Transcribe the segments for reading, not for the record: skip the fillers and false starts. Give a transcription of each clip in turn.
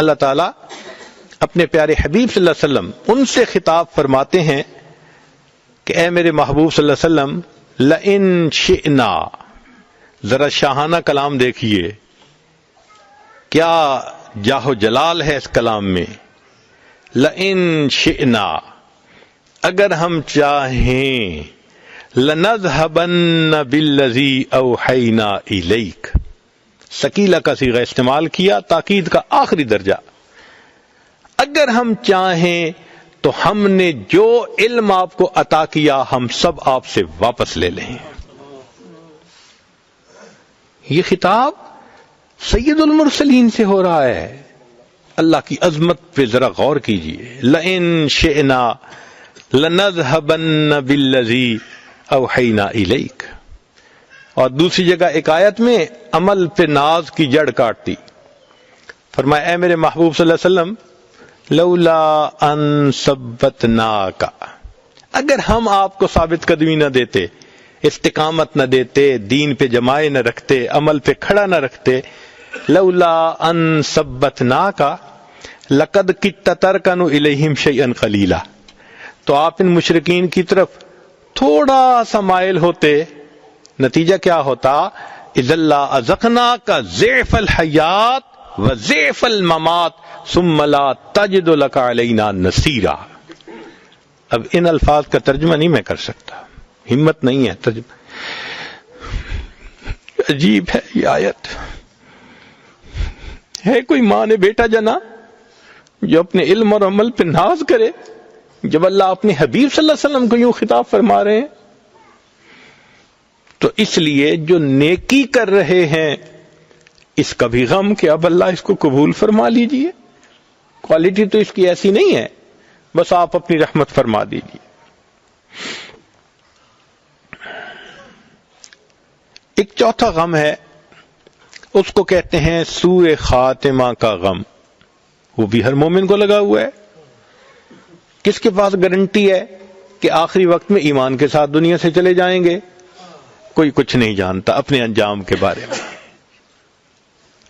اللہ تعالیٰ اپنے پیارے حبیب صلی اللہ علیہ وسلم ان سے خطاب فرماتے ہیں کہ اے میرے محبوب صلی اللہ علیہ وسلم لئن شئنا، ذرا شاہانہ کلام دیکھیے، کیا جاہ جلال ہے اس کلام میں. لئن شئنا، اگر ہم چاہیں، لنذهبن بالذی اوحینا الیک، ثقیلہ کا صیغہ استعمال کیا، تاکید کا آخری درجہ. اگر ہم چاہیں تو ہم نے جو علم آپ کو عطا کیا ہم سب آپ سے واپس لے لیں. یہ خطاب سید المرسلین سے ہو رہا ہے. اللہ کی عظمت پہ ذرا غور کیجئے. لئن شئنا لنذهبن بالذی اوحینا الیک. اور دوسری جگہ ایک آیت میں عمل پہ ناز کی جڑ کاٹتی، فرمایا اے میرے محبوب صلی اللہ علیہ وسلم لولا ان ثبتناک، اگر ہم آپ کو ثابت قدمی نہ دیتے، استقامت نہ دیتے، دین پہ جمائے نہ رکھتے، عمل پہ کھڑا نہ رکھتے، لولا ان ثبتناک لقد کدت ترکن الیہم شیئا قلیلا، تو آپ ان مشرکین کی طرف تھوڑا سا مائل ہوتے. نتیجہ کیا ہوتا؟ اذا لأذقناک ضعف الحیات وضعف الممات ثم لا تجد لك علینا نصیرا. اب ان الفاظ کا ترجمہ نہیں میں کر سکتا، ہمت نہیں ہے ترجمہ. عجیب ہے یہ آیت. ہے کوئی ماں نے بیٹا جنا جو اپنے علم اور عمل پہ ناز کرے جب اللہ اپنے حبیب صلی اللہ علیہ وسلم کو یوں خطاب فرما رہے ہیں؟ تو اس لیے جو نیکی کر رہے ہیں اس کا بھی غم کہ اب اللہ اس کو قبول فرما لیجئے. کوالٹی تو اس کی ایسی نہیں ہے، بس آپ اپنی رحمت فرما دیجئے. ایک چوتھا غم ہے، اس کو کہتے ہیں سوء خاتمہ کا غم. وہ بھی ہر مومن کو لگا ہوا ہے. کس کے پاس گارنٹی ہے کہ آخری وقت میں ایمان کے ساتھ دنیا سے چلے جائیں گے؟ کوئی کچھ نہیں جانتا اپنے انجام کے بارے میں،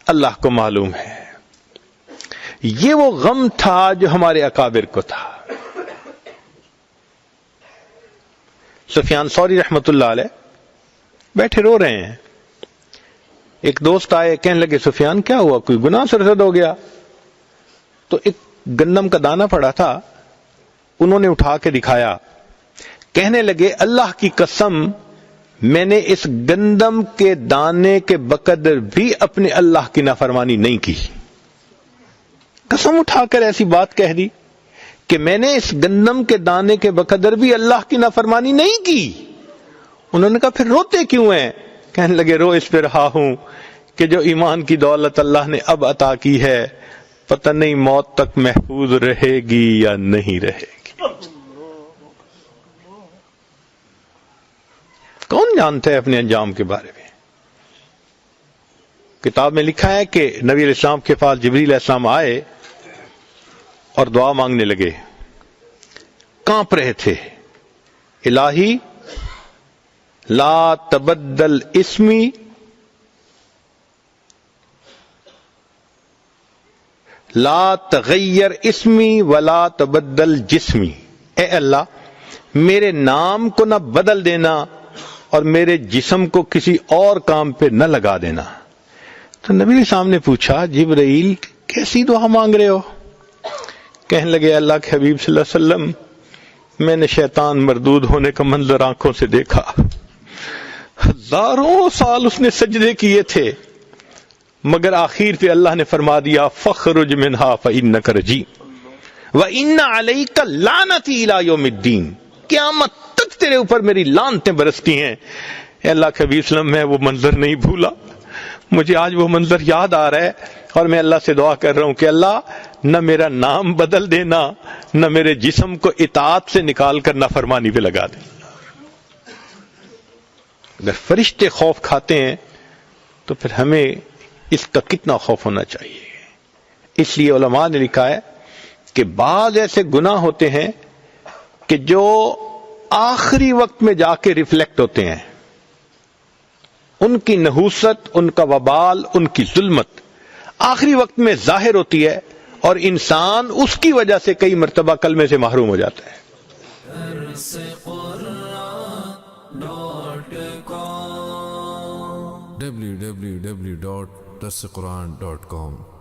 اللہ کو معلوم ہے. یہ وہ غم تھا جو ہمارے اکابر کو تھا. سفیان ثوری رحمت اللہ علیہ بیٹھے رو رہے ہیں. ایک دوست آئے، کہنے لگے سفیان کیا ہوا، کوئی گناہ سرزد ہو گیا؟ تو ایک گندم کا دانہ پڑا تھا، انہوں نے اٹھا کے دکھایا. کہنے لگے اللہ کی قسم میں نے اس گندم کے دانے کے بقدر بھی اپنے اللہ کی نافرمانی نہیں کی. قسم اٹھا کر ایسی بات کہہ دی کہ میں نے اس گندم کے دانے کے بقدر بھی اللہ کی نافرمانی نہیں کی. انہوں نے کہا پھر روتے کیوں ہیں؟ کہنے لگے رو اس پہ رہا ہوں کہ جو ایمان کی دولت اللہ نے اب عطا کی ہے پتہ نہیں موت تک محفوظ رہے گی یا نہیں رہے گی. کون جانتا ہے اپنے انجام کے بارے میں؟ کتاب میں لکھا ہے کہ نبی علیہ السلام کے پاس جبریل علیہ السلام آئے اور دعا مانگنے لگے. کانپ رہے تھے. الہی لا تبدل اسمی لا تغیر اسمی ولا تبدل جسمی. اے اللہ میرے نام کو نہ بدل دینا اور میرے جسم کو کسی اور کام پہ نہ لگا دینا. تو نبی علیہ السلام نے پوچھا جبرائیل کیسی دعا مانگ رہے ہو؟ کہنے لگے اللہ کے حبیب صلی اللہ علیہ وسلم میں نے شیطان مردود ہونے کا منظر آنکھوں سے دیکھا. ہزاروں سال اس نے سجدے کیے تھے مگر آخر پہ اللہ نے فرما دیا فخرج منہا فإنک رجیم وإن علیک لعنتی الی یوم الدین. قیامت تک تیرے اوپر میری لعنتیں برستی ہیں. اے اللہ کے حبیب صلی اللہ علیہ وسلم میں وہ منظر نہیں بھولا، مجھے آج وہ منظر یاد آ رہا ہے اور میں اللہ سے دعا کر رہا ہوں کہ اللہ نہ میرا نام بدل دینا نہ میرے جسم کو اطاعت سے نکال کر نافرمانی پہ لگا دے. اگر فرشتے خوف کھاتے ہیں تو پھر ہمیں اس کا کتنا خوف ہونا چاہیے. اس لیے علماء نے لکھا ہے کہ بعض ایسے گناہ ہوتے ہیں کہ جو آخری وقت میں جا کے ریفلیکٹ ہوتے ہیں. ان کی نحوست، ان کا وبال، ان کی ظلمت آخری وقت میں ظاہر ہوتی ہے اور انسان اس کی وجہ سے کئی مرتبہ کلمے سے محروم ہو جاتا ہے. www.darsequran.com